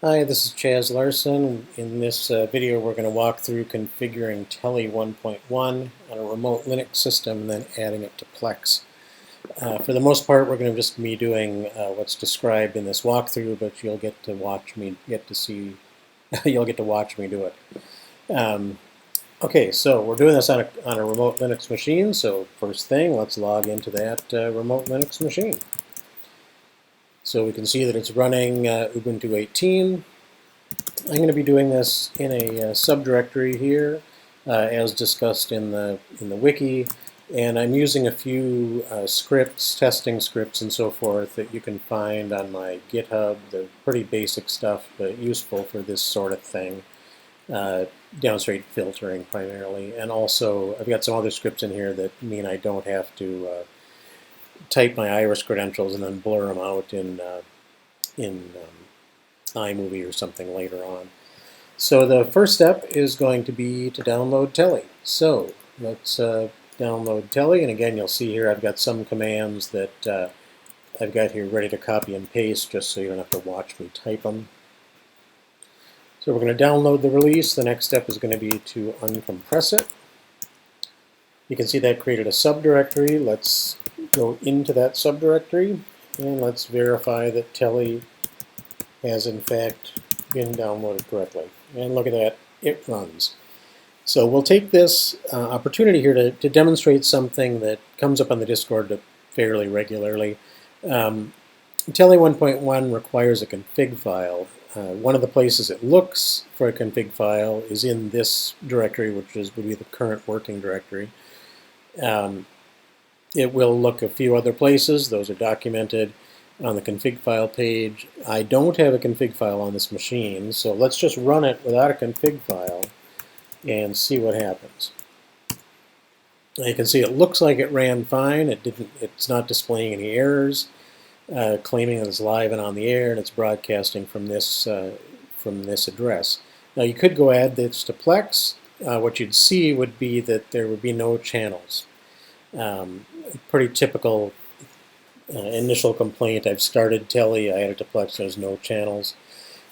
Hi, this is Chaz Larson. In this video, we're going to walk through configuring Telly 1.1 on a remote Linux system and then adding it to Plex. For the most part, we're going to just be doing what's described in this walkthrough, but you'll get to watch me you'll get to watch me do it. Okay, so we're doing this on a remote Linux machine. So first thing, let's log into that remote Linux machine. So we can see that it's running Ubuntu 18. I'm going to be doing this in a subdirectory here, as discussed in the wiki, and I'm using a few scripts, testing scripts, and so forth that you can find on my GitHub. They're pretty basic stuff, but useful for this sort of thing. Downstream filtering primarily, and also I've got some other scripts in here that mean I don't have to type my iris credentials and then blur them out in iMovie or something later on. So the first step is going to be to download Telly. So let's download Telly, and again you'll see here I've got some commands that I've got here ready to copy and paste just so you don't have to watch me type them. So we're going to download the release. The next step is going to be to uncompress it. You can see that created a subdirectory. Let's go into that subdirectory and let's verify that Telly has in fact been downloaded correctly. And look at that, it runs. So we'll take this opportunity here to demonstrate something that comes up on the Discord fairly regularly. Telly 1.1 requires a config file. One of the places it looks for a config file is in this directory, which would be the current working directory. It will look a few other places. Those are documented on the config file page. I don't have a config file on this machine, so let's just run it without a config file and see what happens. Now you can see it looks like it ran fine. It's not displaying any errors, claiming that it's live and on the air, and it's broadcasting from this address. Now you could go add this to Plex. What you'd see would be that there would be no channels. Pretty typical initial complaint. I've started Telly, I added to Plex, there's no channels.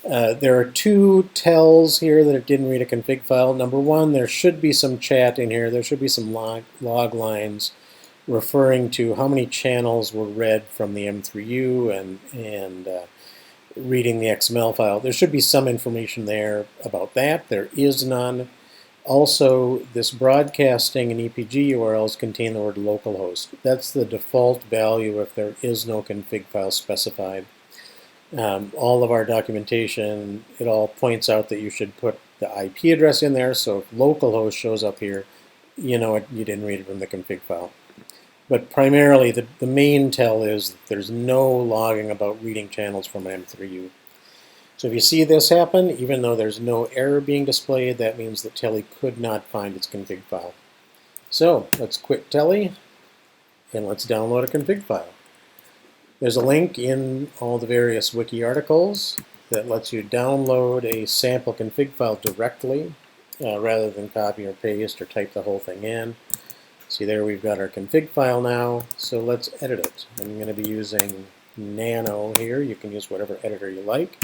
There are two tells here that it didn't read a config file. Number one, there should be some chat in here. There should be some log lines referring to how many channels were read from the M3U and reading the XML file. There should be some information there about that. There is none. Also, this broadcasting and EPG URLs contain the word localhost. That's the default value if there is no config file specified. All of our documentation, it all points out that you should put the IP address in there, so if localhost shows up here, you know you didn't read it from the config file. But primarily, the main tell is that there's no logging about reading channels from M3U. So if you see this happen, even though there's no error being displayed, that means that Telly could not find its config file. So let's quit Telly and let's download a config file. There's a link in all the various wiki articles that lets you download a sample config file directly rather than copy or paste or type the whole thing in. See there, we've got our config file now, so let's edit it. I'm going to be using Nano here. You can use whatever editor you like.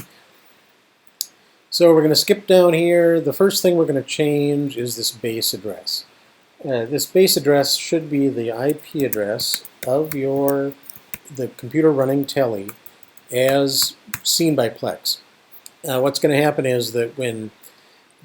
So we're going to skip down here. The first thing we're going to change is this base address. This base address should be the IP address of the computer running Telly as seen by Plex. What's going to happen is that when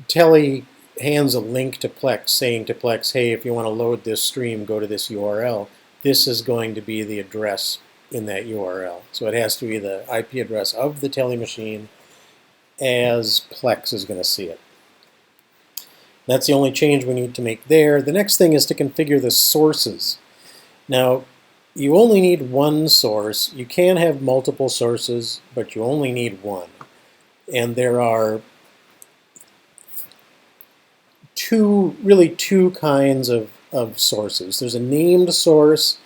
Telly hands a link to Plex saying to Plex, hey, if you want to load this stream, go to this URL, this is going to be the address in that URL. So it has to be the IP address of the Telly machine as Plex is going to see it. That's the only change we need to make there. The next thing is to configure the sources. Now, you only need one source. You can have multiple sources, but you only need one. And there are really two kinds of sources. There's a named source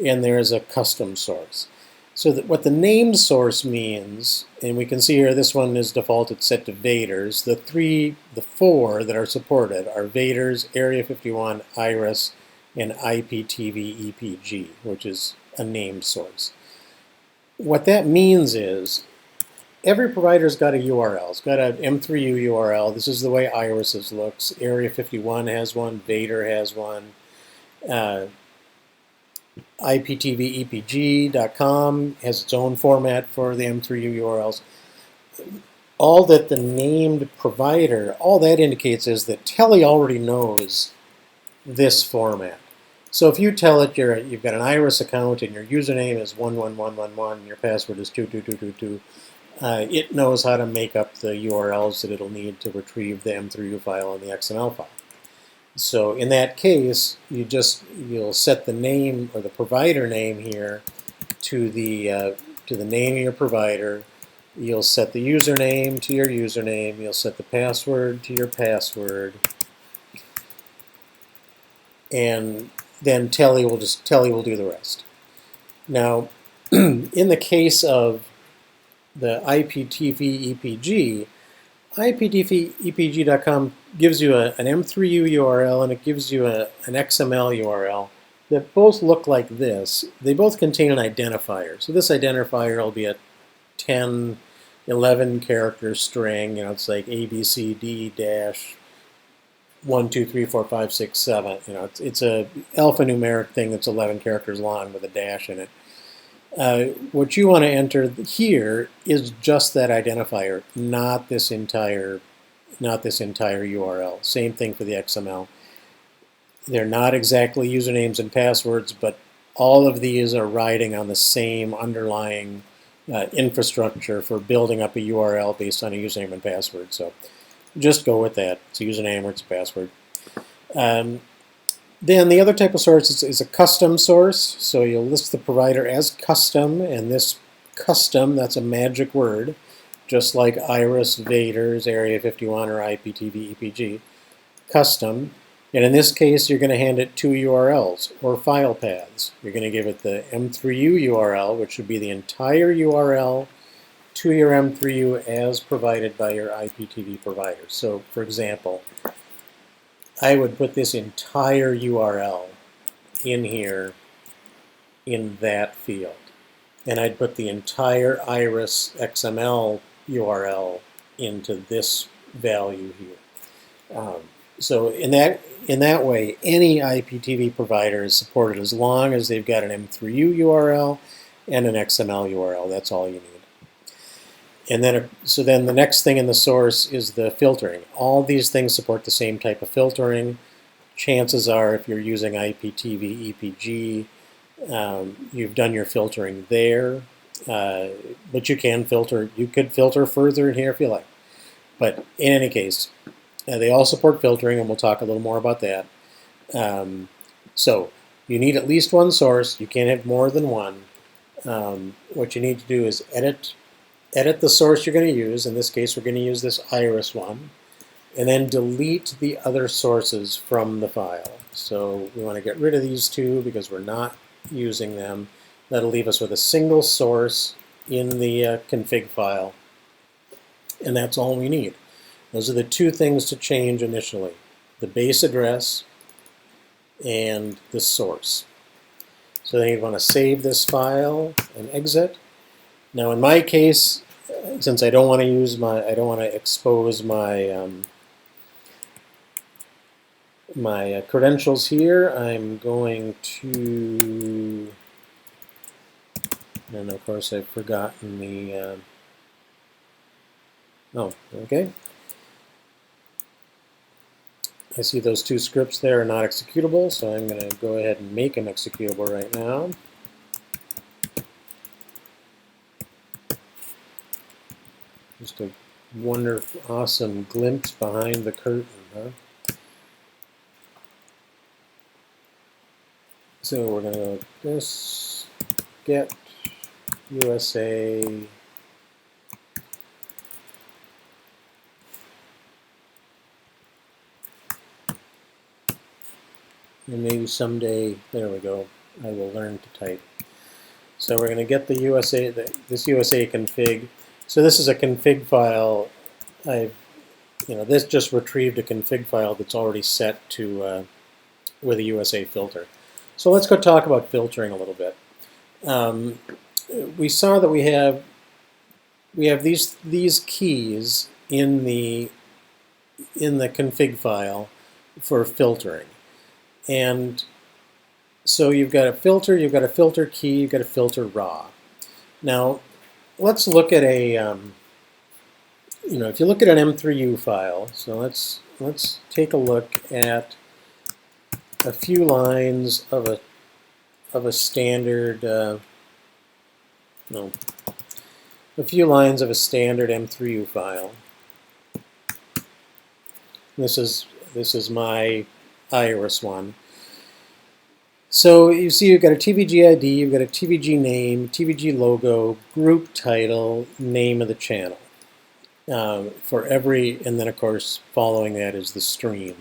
and there's a custom source. So what the named source means, and we can see here this one is defaulted set to Vaders. The four that are supported are Vaders, Area 51, Iris, and IPTV EPG, which is a named source. What that means is every provider's got a URL. It's got an M3U URL. This is the way Iris's looks. Area 51 has one. Vader has one. IPTVEPG.com has its own format for the M3U URLs. All that the named provider, all that indicates is that Telly already knows this format. So if you tell it you've got an Iris account and your username is 11111 and your password is 22222, it knows how to make up the URLs that it'll need to retrieve the M3U file and the XML file. So in that case, you'll set the name or the provider name here to the name of your provider. You'll set the username to your username. You'll set the password to your password, and then Telly will do the rest. Now, in the case of the IPTV EPG, IPTVEPG.com gives you an M3U URL and it gives you an XML URL that both look like this. They both contain an identifier. So this identifier will be a 10, 11 character string. It's like ABCD dash 1, 2, 3, 4, 5, 6, 7. It's a alphanumeric thing that's 11 characters long with a dash in it. What you want to enter here is just that identifier, not this entire URL. Same thing for the XML. They're not exactly usernames and passwords, but all of these are riding on the same underlying infrastructure for building up a URL based on a username and password. So just go with that. It's a username or it's a password. Then the other type of source is a custom source. So you'll list the provider as custom, and this custom, that's a magic word, just like Iris, Vader's, Area 51, or IPTV EPG. Custom. And in this case, you're going to hand it two URLs or file paths. You're going to give it the M3U URL, which would be the entire URL to your M3U as provided by your IPTV provider. So, for example, I would put this entire URL in here in that field. And I'd put the entire Iris XML URL into this value here. So in that way, any IPTV provider is supported as long as they've got an M3U URL and an XML URL. That's all you need. And then, so then the next thing in the source is the filtering. All these things support the same type of filtering. Chances are, if you're using IPTV EPG, you've done your filtering there. But you can filter. You could filter further in here if you like. But in any case, they all support filtering, and we'll talk a little more about that. So you need at least one source. You can't have more than one. What you need to do is edit the source you're going to use. In this case, we're going to use this Iris one. And then delete the other sources from the file. So we want to get rid of these two because we're not using them. That'll leave us with a single source in the config file. And that's all we need. Those are the two things to change initially: the base address and the source. So then you want to save this file and exit. Now in my case, since I don't want to expose my my credentials here, I'm going to, and of course I've forgotten the, oh, okay. I see those two scripts there are not executable, so I'm going to go ahead and make them executable right now. Just a wonderful, awesome glimpse behind the curtain, huh? So we're going to go this, get USA, and maybe someday, there we go, I will learn to type. So we're going to get the USA, this USA config. So this is a config file. This just retrieved a config file that's already set to with a USA filter. So let's go talk about filtering a little bit. We saw that we have we have these keys in the config file for filtering. And so you've got a filter key, you've got a filter raw. Now, let's look at a, if you look at an M3U file, so let's take a look at a few lines of a standard, a few lines of a standard M3U file. This is my iris one. So you see you've got a TVG ID, you've got a TVG name, TVG logo, group title, name of the channel. For every, and then of course following that is the stream.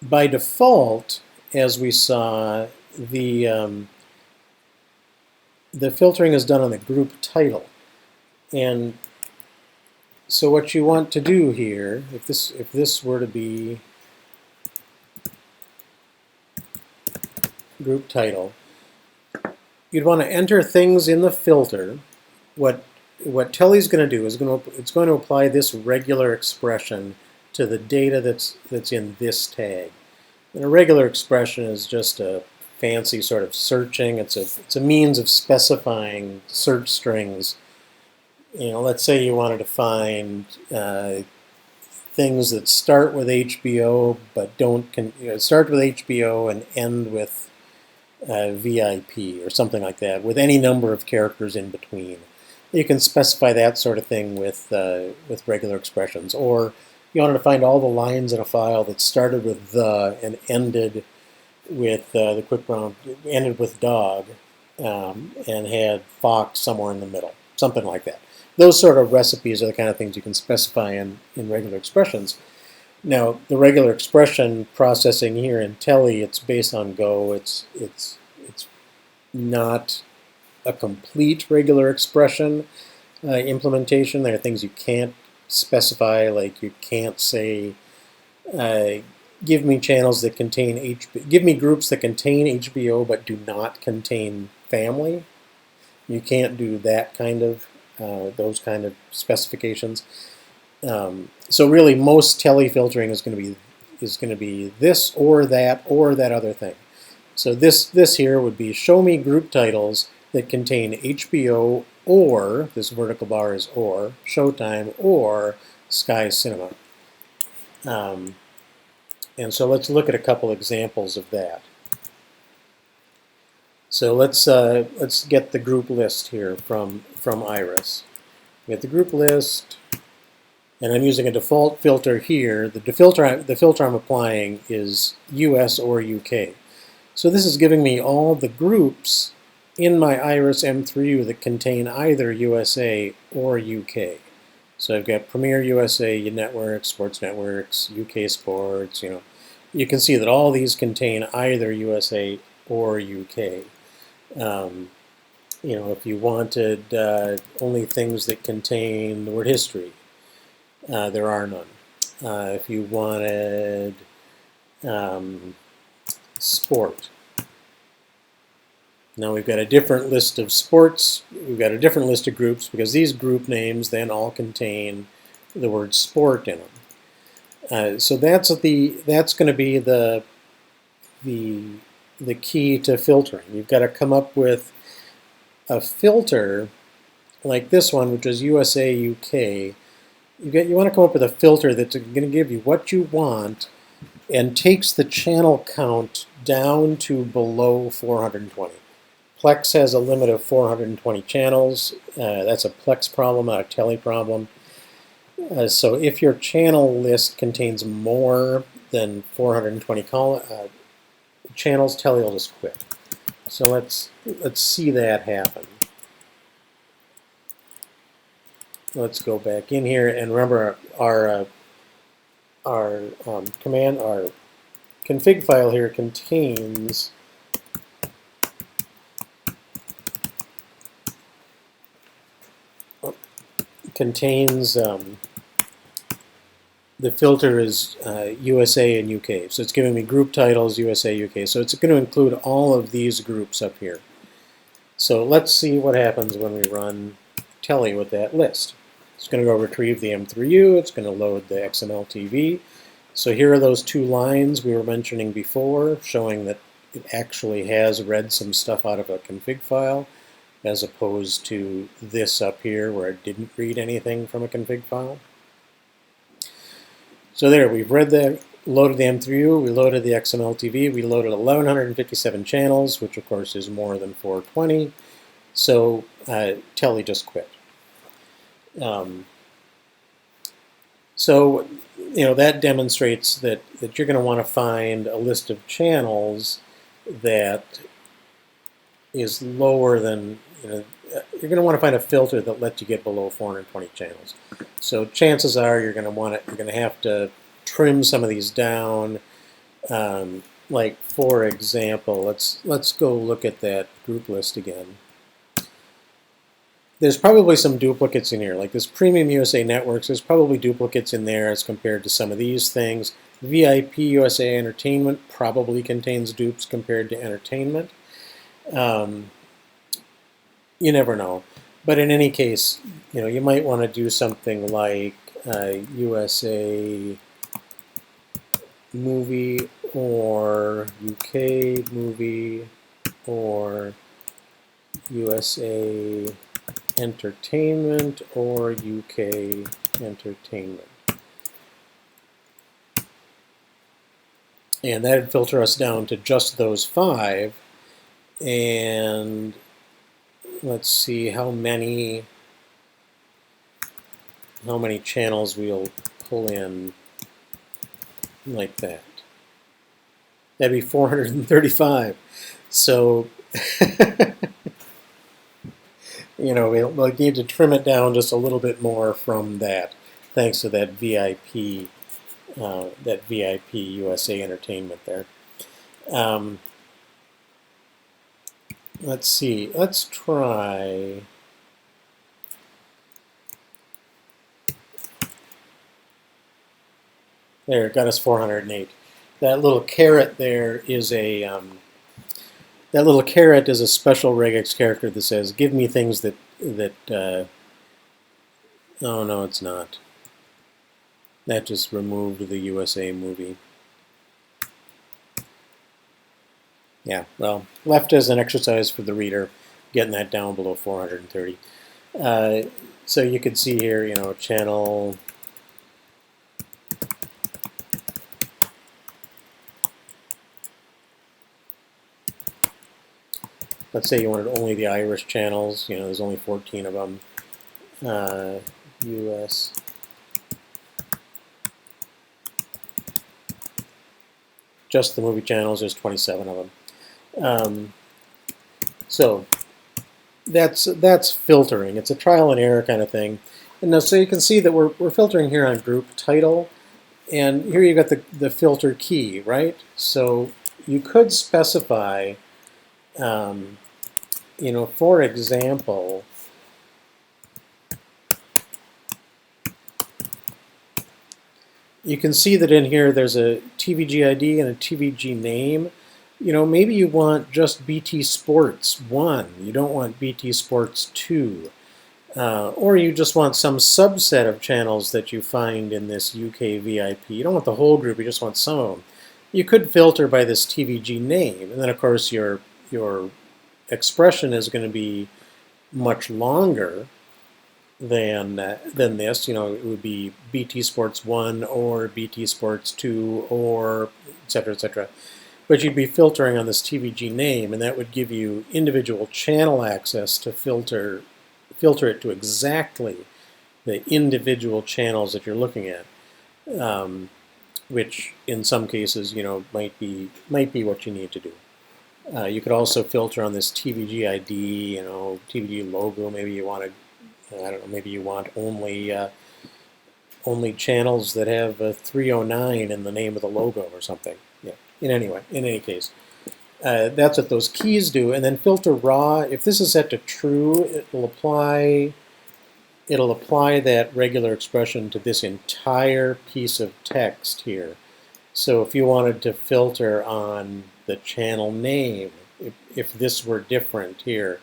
By default, as we saw, the filtering is done on the group title. And so what you want to do here, if this were to be group title, you'd want to enter things in the filter. What Telly's going to do is it's going to apply this regular expression to the data that's in this tag. And a regular expression is just a fancy sort of searching. It's a means of specifying search strings. Let's say you wanted to find things that start with HBO but don't start with HBO and end with VIP or something like that, with any number of characters in between. You can specify that sort of thing with regular expressions. Or you wanted to find all the lines in a file that started with the and ended with the quick brown, ended with dog, and had fox somewhere in the middle, something like that. Those sort of recipes are the kind of things you can specify in regular expressions. Now, the regular expression processing here in Telly, it's based on Go. It's not a complete regular expression implementation. There are things you can't specify, like you can't say, give me channels that contain give me groups that contain HBO but do not contain family. You can't do that kind of those kind of specifications. So really, most Telly filtering is going to be this or that other thing. So this here would be show me group titles that contain HBO or, this vertical bar is or, Showtime or Sky Cinema. And so let's look at a couple examples of that. So let's get the group list here from Iris. We get the group list. And I'm using a default filter here. The filter I'm applying is US or UK. So this is giving me all the groups in my Iris M3U that contain either USA or UK. So I've got Premier USA Networks, Sports Networks, UK Sports. You can see that all these contain either USA or UK. If you wanted only things that contain the word history, there are none. If you wanted sport, now we've got a different list of sports. We've got a different list of groups because these group names then all contain the word sport in them. So that's going to be the key to filtering. You've got to come up with a filter like this one, which is USA UK. You want to come up with a filter that's going to give you what you want and takes the channel count down to below 420. Plex has a limit of 420 channels. That's a Plex problem, not a Telly problem. So if your channel list contains more than 420 channels, Telly will just quit. So let's see that happen. Let's go back in here and remember our config file here contains the filter is USA and UK. So it's giving me group titles USA, UK. So it's going to include all of these groups up here. So let's see what happens when we run Telly with that list. It's going to go retrieve the M3U. It's going to load the XML TV. So here are those two lines we were mentioning before, showing that it actually has read some stuff out of a config file, as opposed to this up here where it didn't read anything from a config file. So there, we've read the, loaded the M3U, we loaded the XML TV, we loaded 1,157 channels, which of course is more than 420. So Telly just quit. So that demonstrates that you're going to want to find a list of channels that is lower than, you're going to want to find a filter that lets you get below 420 channels. So chances are you're going to have to trim some of these down. Like for example, let's go look at that group list again. There's probably some duplicates in here, like this Premium USA Networks. There's probably duplicates in there as compared to some of these things. VIP USA Entertainment probably contains dupes compared to Entertainment. You never know. But in any case, you might want to do something like USA Movie or UK Movie or USA Entertainment or UK Entertainment. And that would filter us down to just those 5. And let's see how many channels we'll pull in like that. That'd be 435. So we'll need to trim it down just a little bit more from that, thanks to that VIP USA Entertainment there. Let's see. Let's try. There, it got us 408. That little caret there is a special regex character that says, "Give me things that oh no, it's not. That just removed the USA movie. Yeah, well, left as an exercise for the reader, getting that down below 430. So you can see here, channel. Let's say you wanted only the Irish channels. There's only 14 of them. US. Just the movie channels, there's 27 of them. So that's filtering. It's a trial and error kind of thing. And now, so you can see that we're filtering here on group title, and here you got the filter key, right? So you could specify, for example, you can see that in here there's a TVG ID and a TVG name. Maybe you want just BT Sports 1. You don't want BT Sports 2. Or you just want some subset of channels that you find in this UK VIP. You don't want the whole group, you just want some of them. You could filter by this TVG name, and then of course your expression is going to be much longer than this. It would be BT Sports 1 or BT Sports 2 or etc. etc. But you'd be filtering on this TVG name, and that would give you individual channel access to filter it to exactly the individual channels that you're looking at, which in some cases, might be what you need to do. You could also filter on this TVG ID, TVG logo. Maybe you want to, I don't know, maybe you want only channels that have a 309 in the name of the logo or something. Yeah. In any case, that's what those keys do. And then filter raw. If this is set to true, it'll apply that regular expression to this entire piece of text here. So if you wanted to filter on the channel name, if this were different here,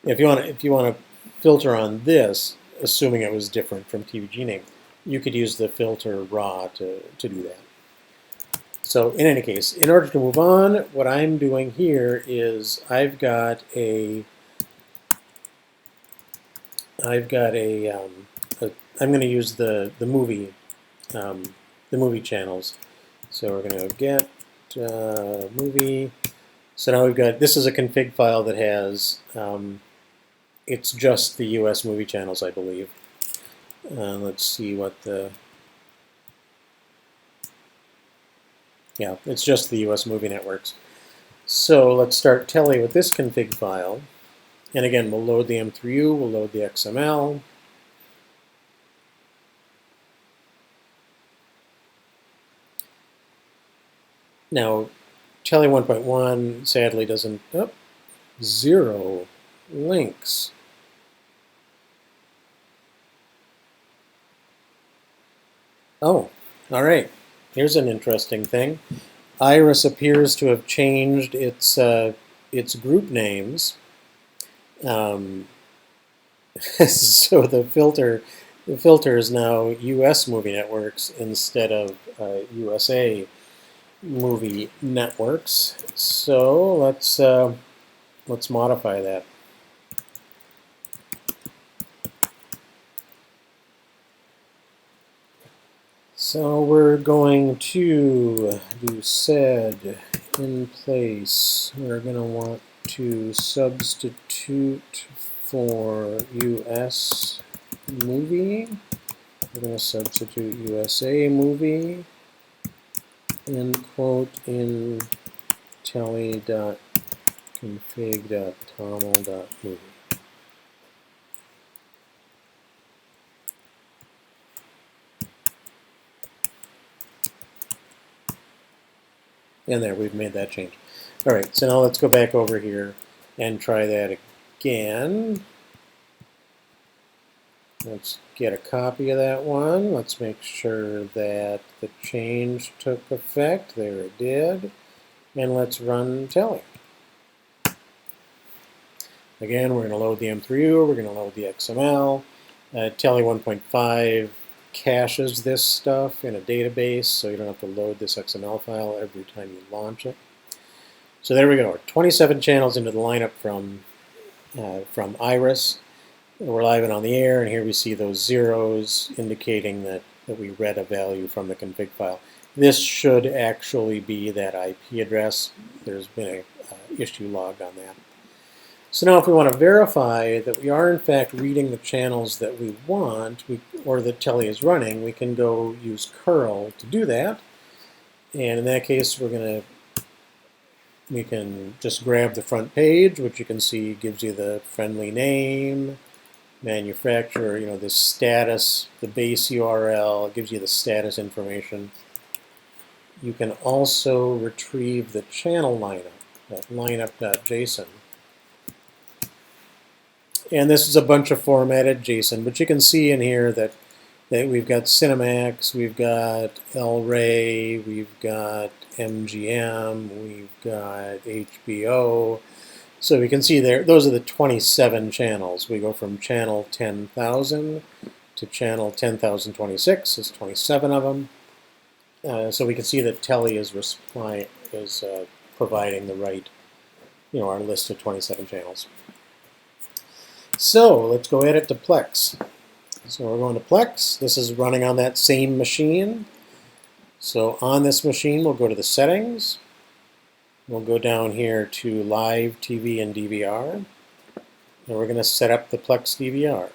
If you want to filter on this, assuming it was different from TVG name, you could use the filter raw to do that. So in any case, in order to move on, what I'm doing here is I'm going to use the movie channels. So we're going to get movie. So now we've got, this is a config file that has, it's just the US movie channels, I believe. Let's see what yeah, it's just the US movie networks. So let's start Telly with this config file. And again, we'll load the M3U, we'll load the XML. Now, Telly 1.1 sadly doesn't, oh, 0 links. Oh, all right. Here's an interesting thing. Iris appears to have changed its group names. So the filter is now U.S. movie networks instead of USA movie networks. So let's modify that. So we're going to do sed in place. We're going to want to substitute for US movie. We're going to substitute USA movie, end quote, in telly.config.toml.movie. And there, we've made that change. All right, so now let's go back over here and try that again. Let's get a copy of that one. Let's make sure that the change took effect. There it did. And let's run Telly. Again, we're going to load the M3U. We're going to load the XML. Telly 1.5 caches this stuff in a database, so you don't have to load this XML file every time you launch it. So there we go. 27 channels into the lineup from Iris. We're live and on the air, and here we see those zeros indicating that we read a value from the config file. This should actually be that IP address. There's been an issue logged on that. So now if we want to verify that we are in fact reading the channels that we want, or that Telly is running, we can go use curl to do that. And in that case, we can just grab the front page, which you can see gives you the friendly name, manufacturer, the status, the base URL, it gives you the status information. You can also retrieve the channel lineup, that lineup.json. And this is a bunch of formatted JSON, but you can see in here that we've got Cinemax, we've got L-Ray, we've got MGM, we've got HBO. So we can see there, those are the 27 channels. We go from channel 10,000 to channel 10,026. There's 27 of them. So we can see that Telly is providing the right, our list of 27 channels. So let's go edit to Plex. So we're going to Plex. This is running on that same machine. So on this machine, we'll go to the settings. We'll go down here to Live TV and DVR. And we're going to set up the Plex DVR.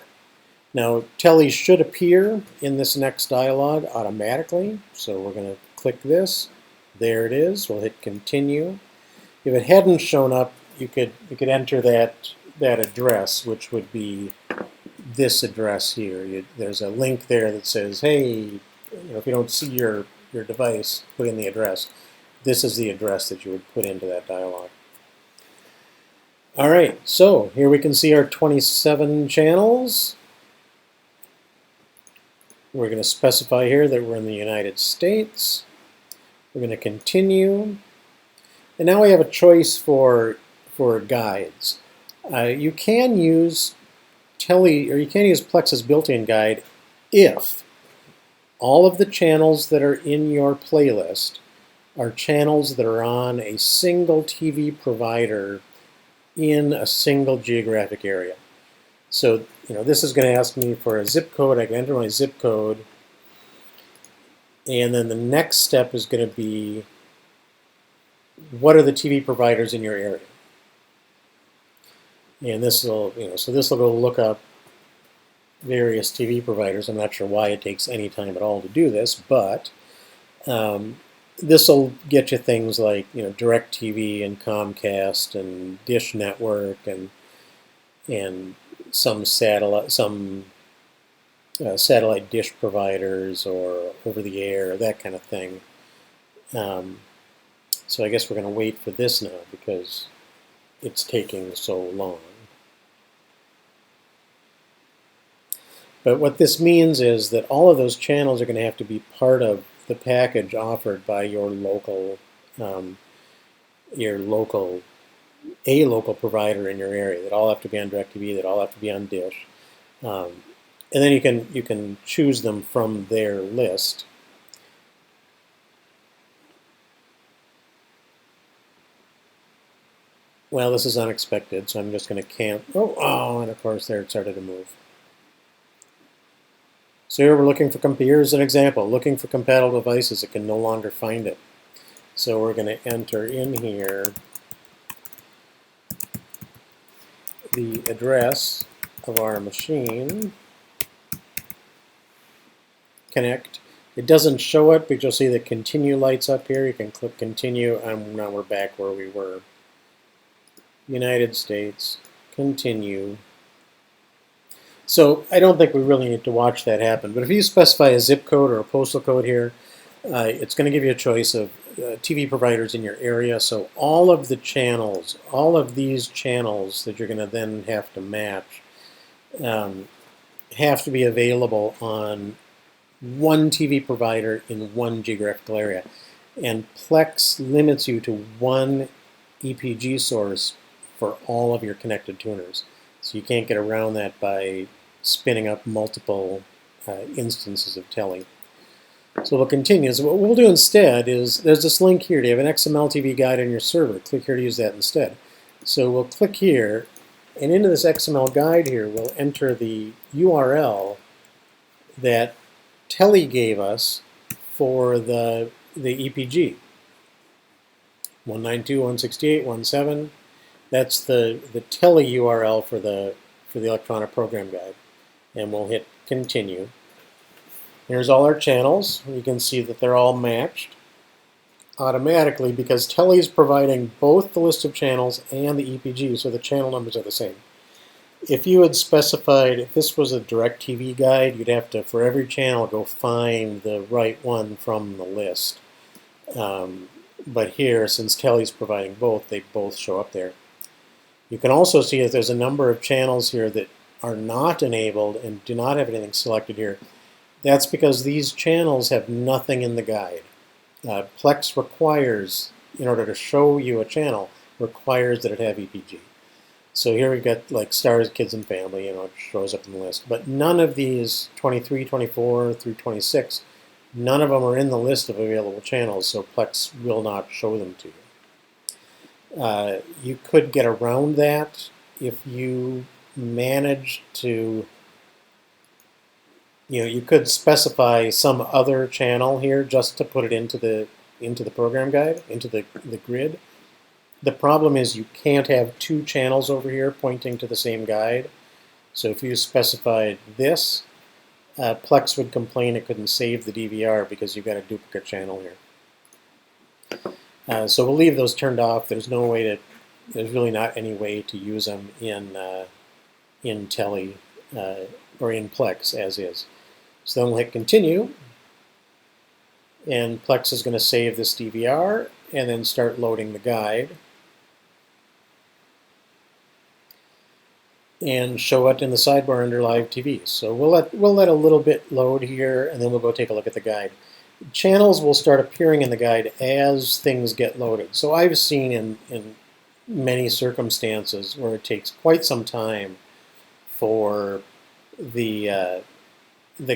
Now, Telly should appear in this next dialog automatically. So we're going to click this. There it is. We'll hit Continue. If it hadn't shown up, you could enter that address, which would be this address here. There's a link there that says, hey, if you don't see your device, put in the address. This is the address that you would put into that dialog. All right, so here we can see our 27 channels. We're going to specify here that we're in the United States. We're going to continue. And now we have a choice for guides. You can use Plex's built-in guide if all of the channels that are in your playlist are channels that are on a single TV provider in a single geographic area. So, this is going to ask me for a zip code. I can enter my zip code. And then the next step is going to be, what are the TV providers in your area? And this will, so this will go look up various TV providers. I'm not sure why it takes any time at all to do this, but this will get you things like, DirecTV and Comcast and Dish Network and some satellite dish providers or over the air, that kind of thing. So I guess we're going to wait for this now because it's taking so long. But what this means is that all of those channels are going to have to be part of the package offered by your local provider in your area. That all have to be on DirecTV. That all have to be on Dish. And then you can choose them from their list. Well, this is unexpected, so I'm just going to cancel. Oh, and of course there it started to move. So here we're looking for, here's an example, looking for compatible devices. It can no longer find it. So we're going to enter in here the address of our machine, connect. It doesn't show it, but you'll see the continue lights up here. You can click continue, and now we're back where we were. United States, continue. So I don't think we really need to watch that happen, but if you specify a zip code or a postal code here, it's going to give you a choice of TV providers in your area. So all of the channels, all of these channels that you're going to then have to match have to be available on one TV provider in one geographical area. And Plex limits you to one EPG source for all of your connected tuners. So you can't get around that by spinning up multiple instances of Telly. So we'll continue. So what we'll do instead is, there's this link here. Do you have an XML TV guide on your server? Click here to use that instead. So we'll click here, and into this XML guide here, we'll enter the URL that Telly gave us for the EPG. 192.168.1.7. That's the Telly URL for the electronic program guide. And we'll hit continue. Here's all our channels. You can see that they're all matched automatically because Telly is providing both the list of channels and the EPG, so the channel numbers are the same. If you had specified, if this was a DirecTV guide, you'd have to, for every channel, go find the right one from the list. But here, since Telly's providing both, they both show up there. You can also see that there's a number of channels here that are not enabled and do not have anything selected here. That's because these channels have nothing in the guide. Plex requires, in order to show you a channel, requires that it have EPG. So here we've got like Stars, Kids, and Family, it shows up in the list. But none of these 23, 24 through 26, none of them are in the list of available channels, so Plex will not show them to you. You could get around that if you manage to, you could specify some other channel here just to put it into the program guide, into the grid. The problem is you can't have two channels over here pointing to the same guide. So if you specified this, Plex would complain it couldn't save the DVR because you've got a duplicate channel here. So we'll leave those turned off. There's really not any way to use them in Telly or in Plex as is. So then we'll hit continue, and Plex is going to save this DVR and then start loading the guide and show it in the sidebar under Live TV. So we'll let a little bit load here, and then we'll go take a look at the guide. Channels will start appearing in the guide as things get loaded. So I've seen in many circumstances where it takes quite some time for the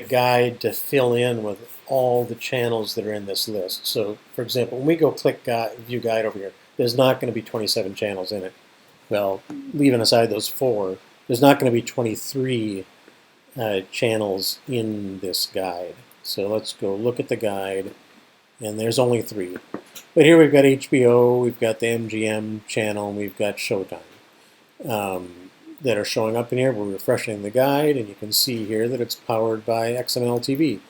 guide to fill in with all the channels that are in this list. So, for example, when we go click View Guide over here, there's not going to be 27 channels in it. Well, leaving aside those 4, there's not going to be 23 channels in this guide. So let's go look at the guide, and there's only 3. But here we've got HBO, we've got the MGM channel, and we've got Showtime that are showing up in here. We're refreshing the guide, and you can see here that it's powered by XML TV.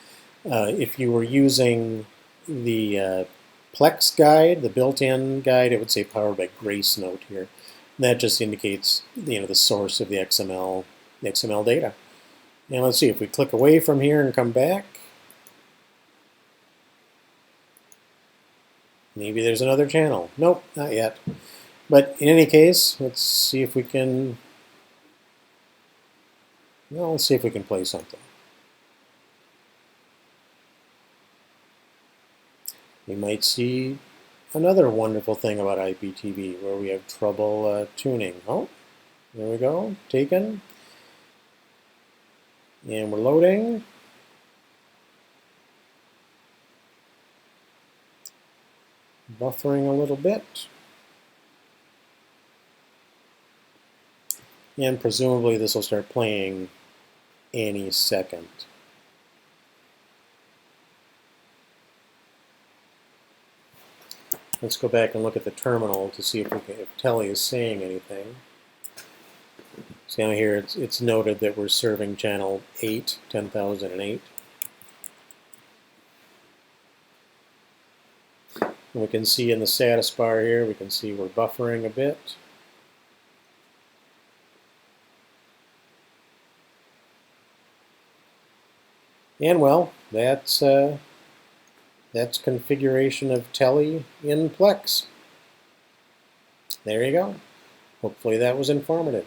If you were using the Plex guide, the built-in guide, it would say powered by Grace Note here. And that just indicates the source of the XML data. And let's see, if we click away from here and come back, maybe there's another channel. Nope, not yet. But in any case, let's see if we can, well, let's see if we can play something. We might see another wonderful thing about IPTV where we have trouble tuning. Oh, there we go, taken. And we're loading. Buffering a little bit. And presumably this will start playing any second. Let's go back and look at the terminal to see if Telly is saying anything. See down here, it's noted that we're serving channel 8, 10,008. And we can see in the status bar here, we can see we're buffering a bit. And well, that's configuration of Telly in Plex. There you go. Hopefully that was informative.